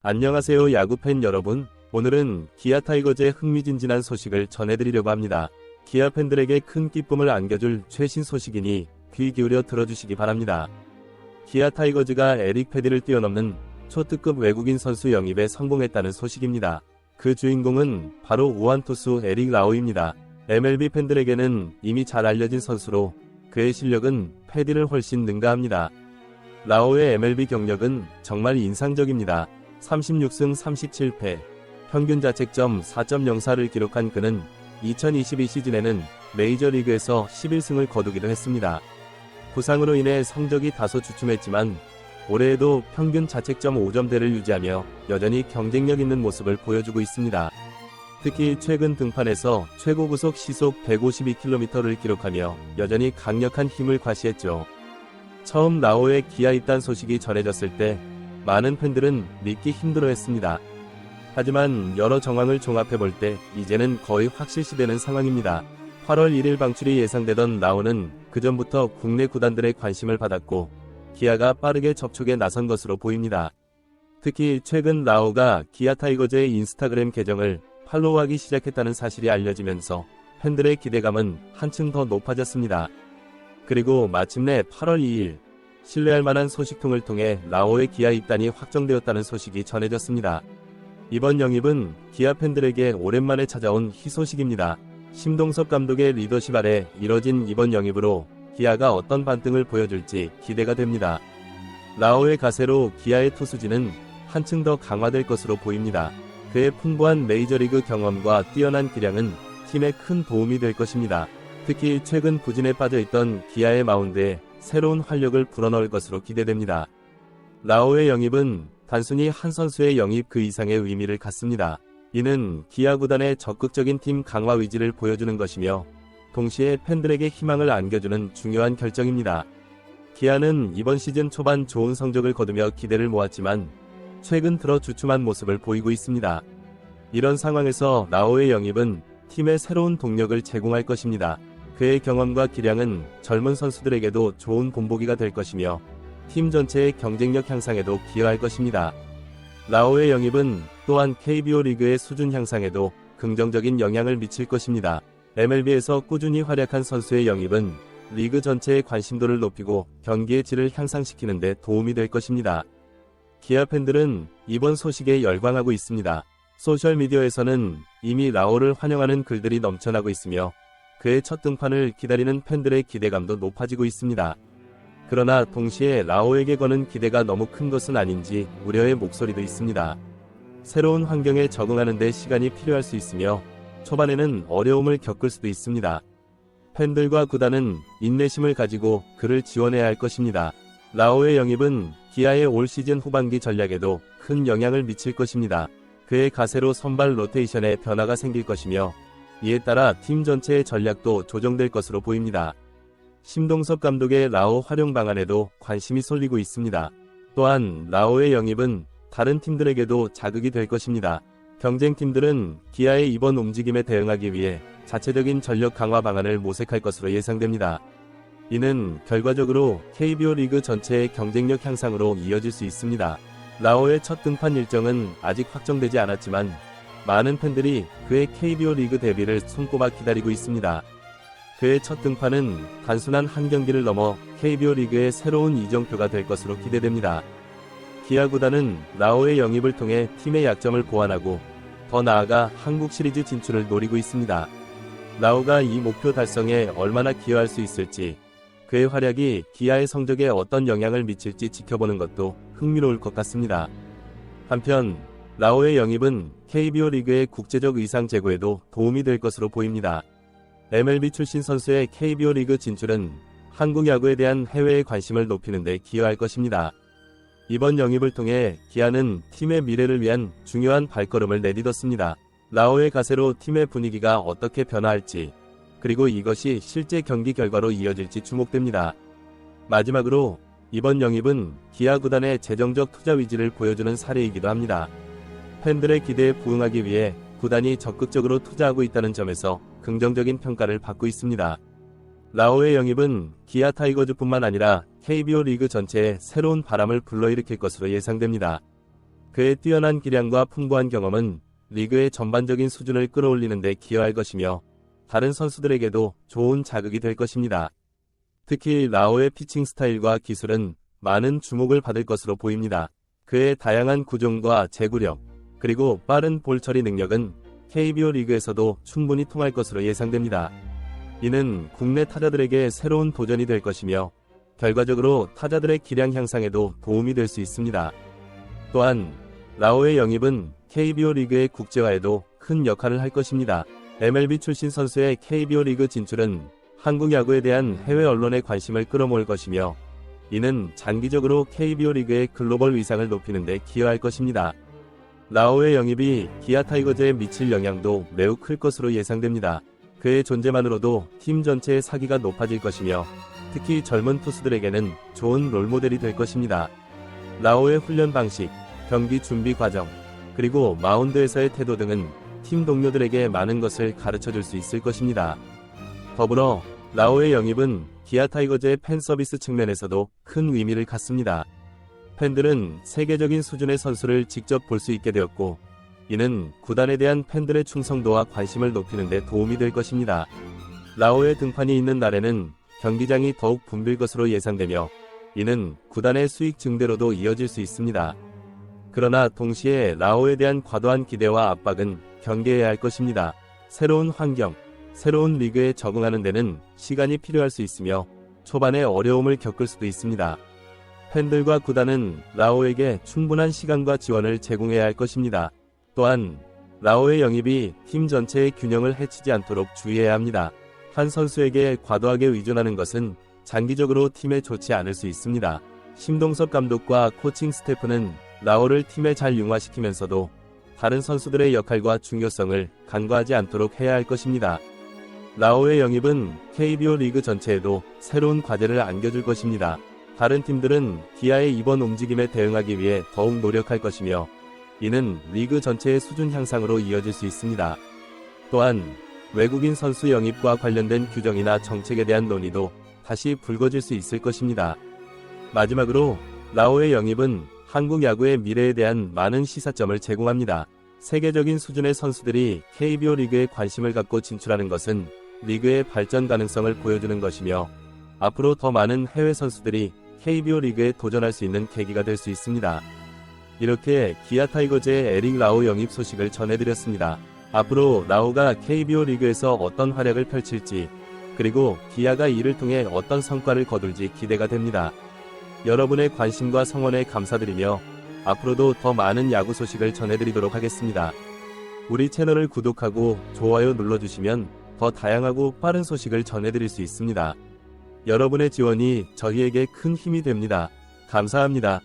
안녕하세요 야구팬 여러분. 오늘은 기아 타이거즈의 흥미진진한 소식을 전해드리려고 합니다. 기아 팬들에게 큰 기쁨을 안겨줄 최신 소식이니 귀 기울여 들어주시기 바랍니다. 기아 타이거즈가 에릭 패디를 뛰어넘는 초특급 외국인 선수 영입에 성공했다는 소식입니다. 그 주인공은 바로 우완 투수 에릭 라오입니다. MLB 팬들에게는 이미 잘 알려진 선수로 그의 실력은 패디를 훨씬 능가합니다. 라오의 MLB 경력은 정말 인상적입니다. 36승 37패, 평균 자책점 4.04를 기록한 그는 2022 시즌에는 메이저리그에서 11승을 거두기도 했습니다. 부상으로 인해 성적이 다소 주춤했지만 올해에도 평균 자책점 5점대를 유지하며 여전히 경쟁력 있는 모습을 보여주고 있습니다. 특히 최근 등판에서 최고 구속 시속 152km를 기록하며 여전히 강력한 힘을 과시했죠. 처음 라오의 기아 입단 소식이 전해졌을 때 많은 팬들은 믿기 힘들어했습니다. 하지만 여러 정황을 종합해볼 때 이제는 거의 확실시되는 상황입니다. 8월 1일 방출이 예상되던 라오는 그전부터 국내 구단들의 관심을 받았고 기아가 빠르게 접촉에 나선 것으로 보입니다. 특히 최근 라오가 기아 타이거즈의 인스타그램 계정을 팔로우하기 시작했다는 사실이 알려지면서 팬들의 기대감은 한층 더 높아졌습니다. 그리고 마침내 8월 2일 신뢰할 만한 소식통을 통해 라오의 기아 입단이 확정되었다는 소식이 전해졌습니다. 이번 영입은 기아 팬들에게 오랜만에 찾아온 희소식입니다. 심동섭 감독의 리더십 아래 이뤄진 이번 영입으로 기아가 어떤 반등을 보여줄지 기대가 됩니다. 라오의 가세로 기아의 투수진은 한층 더 강화될 것으로 보입니다. 그의 풍부한 메이저리그 경험과 뛰어난 기량은 팀에 큰 도움이 될 것입니다. 특히 최근 부진에 빠져있던 기아의 마운드에 새로운 활력을 불어넣을 것으로 기대됩니다. 라오의 영입은 단순히 한 선수의 영입 그 이상의 의미를 갖습니다. 이는 기아 구단의 적극적인 팀 강화 의지를 보여주는 것이며 동시에 팬들에게 희망을 안겨주는 중요한 결정입니다. 기아는 이번 시즌 초반 좋은 성적을 거두며 기대를 모았지만 최근 들어 주춤한 모습을 보이고 있습니다. 이런 상황에서 라오의 영입은 팀에 새로운 동력을 제공할 것입니다. 그의 경험과 기량은 젊은 선수들에게도 좋은 본보기가 될 것이며 팀 전체의 경쟁력 향상에도 기여할 것입니다. 라오의 영입은 또한 KBO 리그의 수준 향상에도 긍정적인 영향을 미칠 것입니다. MLB에서 꾸준히 활약한 선수의 영입은 리그 전체의 관심도를 높이고 경기의 질을 향상시키는 데 도움이 될 것입니다. 기아 팬들은 이번 소식에 열광하고 있습니다. 소셜미디어에서는 이미 라오를 환영하는 글들이 넘쳐나고 있으며 그의 첫 등판을 기다리는 팬들의 기대감도 높아지고 있습니다. 그러나 동시에 라오에게 거는 기대가 너무 큰 것은 아닌지 우려의 목소리도 있습니다. 새로운 환경에 적응하는 데 시간이 필요할 수 있으며 초반에는 어려움을 겪을 수도 있습니다. 팬들과 구단은 인내심을 가지고 그를 지원해야 할 것입니다. 라오의 영입은 기아의 올 시즌 후반기 전략에도 큰 영향을 미칠 것입니다. 그의 가세로 선발 로테이션에 변화가 생길 것이며 이에 따라 팀 전체의 전략도 조정될 것으로 보입니다. 심동섭 감독의 라오 활용 방안에도 관심이 쏠리고 있습니다. 또한 라오의 영입은 다른 팀들에게도 자극이 될 것입니다. 경쟁팀들은 기아의 이번 움직임에 대응하기 위해 자체적인 전력 강화 방안을 모색할 것으로 예상됩니다. 이는 결과적으로 KBO 리그 전체의 경쟁력 향상으로 이어질 수 있습니다. 라오의 첫 등판 일정은 아직 확정되지 않았지만 많은 팬들이 그의 KBO 리그 데뷔를 손꼽아 기다리고 있습니다. 그의 첫 등판은 단순한 한 경기를 넘어 KBO 리그의 새로운 이정표가 될 것으로 기대됩니다. 기아 구단은 라오의 영입을 통해 팀의 약점을 보완하고 더 나아가 한국 시리즈 진출을 노리고 있습니다. 라오가 이 목표 달성에 얼마나 기여할 수 있을지, 그의 활약이 기아의 성적에 어떤 영향을 미칠지 지켜보는 것도 흥미로울 것 같습니다. 한편 라오의 영입은 KBO 리그의 국제적 의상 제고에도 도움이 될 것으로 보입니다. MLB 출신 선수의 KBO 리그 진출은 한국 야구에 대한 해외의 관심을 높이는 데 기여할 것입니다. 이번 영입을 통해 기아는 팀의 미래를 위한 중요한 발걸음을 내딛었습니다. 라오의 가세로 팀의 분위기가 어떻게 변화할지, 그리고 이것이 실제 경기 결과로 이어질지 주목됩니다. 마지막으로 이번 영입은 기아 구단의 재정적 투자 의지를 보여주는 사례이기도 합니다. 팬들의 기대에 부응하기 위해 구단이 적극적으로 투자하고 있다는 점에서 긍정적인 평가를 받고 있습니다. 라오의 영입은 기아 타이거즈뿐만 아니라 KBO 리그 전체에 새로운 바람을 불러일으킬 것으로 예상됩니다. 그의 뛰어난 기량과 풍부한 경험은 리그의 전반적인 수준을 끌어올리는 데 기여할 것이며 다른 선수들에게도 좋은 자극이 될 것입니다. 특히 라오의 피칭 스타일과 기술은 많은 주목을 받을 것으로 보입니다. 그의 다양한 구종과 제구력, 그리고 빠른 볼 처리 능력은 KBO 리그에서도 충분히 통할 것으로 예상됩니다. 이는 국내 타자들에게 새로운 도전이 될 것이며 결과적으로 타자들의 기량 향상에도 도움이 될 수 있습니다. 또한 라오의 영입은 KBO 리그의 국제화에도 큰 역할을 할 것입니다. MLB 출신 선수의 KBO 리그 진출은 한국 야구에 대한 해외 언론의 관심을 끌어모을 것이며 이는 장기적으로 KBO 리그의 글로벌 위상을 높이는 데 기여할 것입니다. 라오의 영입이 기아 타이거즈에 미칠 영향도 매우 클 것으로 예상됩니다. 그의 존재만으로도 팀 전체의 사기가 높아질 것이며 특히 젊은 투수들에게는 좋은 롤모델이 될 것입니다. 라오의 훈련 방식, 경기 준비 과정, 그리고 마운드에서의 태도 등은 팀 동료들에게 많은 것을 가르쳐줄 수 있을 것입니다. 더불어 라오의 영입은 기아 타이거즈의 팬 서비스 측면에서도 큰 의미를 갖습니다. 팬들은 세계적인 수준의 선수를 직접 볼 수 있게 되었고 이는 구단에 대한 팬들의 충성도와 관심을 높이는 데 도움이 될 것입니다. 라오의 등판이 있는 날에는 경기장이 더욱 붐빌 것으로 예상되며 이는 구단의 수익 증대로도 이어질 수 있습니다. 그러나 동시에 라오에 대한 과도한 기대와 압박은 경계해야 할 것입니다. 새로운 환경, 새로운 리그에 적응하는 데는 시간이 필요할 수 있으며 초반에 어려움을 겪을 수도 있습니다. 팬들과 구단은 라오에게 충분한 시간과 지원을 제공해야 할 것입니다. 또한 라오의 영입이 팀 전체의 균형을 해치지 않도록 주의해야 합니다. 한 선수에게 과도하게 의존하는 것은 장기적으로 팀에 좋지 않을 수 있습니다. 심동섭 감독과 코칭 스태프는 라오를 팀에 잘 융화시키면서도 다른 선수들의 역할과 중요성을 간과하지 않도록 해야 할 것입니다. 라오의 영입은 KBO 리그 전체에도 새로운 과제를 안겨줄 것입니다. 다른 팀들은 기아의 이번 움직임에 대응하기 위해 더욱 노력할 것이며 이는 리그 전체의 수준 향상으로 이어질 수 있습니다. 또한 외국인 선수 영입과 관련된 규정이나 정책에 대한 논의도 다시 불거질 수 있을 것입니다. 마지막으로 라오의 영입은 한국 야구의 미래에 대한 많은 시사점을 제공합니다. 세계적인 수준의 선수들이 KBO 리그에 관심을 갖고 진출하는 것은 리그의 발전 가능성을 보여주는 것이며 앞으로 더 많은 해외 선수들이 KBO 리그에 도전할 수 있는 계기가 될 수 있습니다. 이렇게 기아 타이거즈의 에릭 라오 영입 소식을 전해드렸습니다. 앞으로 라오가 KBO 리그에서 어떤 활약을 펼칠지 그리고 기아가 이를 통해 어떤 성과를 거둘지 기대가 됩니다. 여러분의 관심과 성원에 감사드리며 앞으로도 더 많은 야구 소식을 전해드리도록 하겠습니다. 우리 채널을 구독하고 좋아요 눌러주시면 더 다양하고 빠른 소식을 전해드릴 수 있습니다. 여러분의 지원이 저희에게 큰 힘이 됩니다. 감사합니다.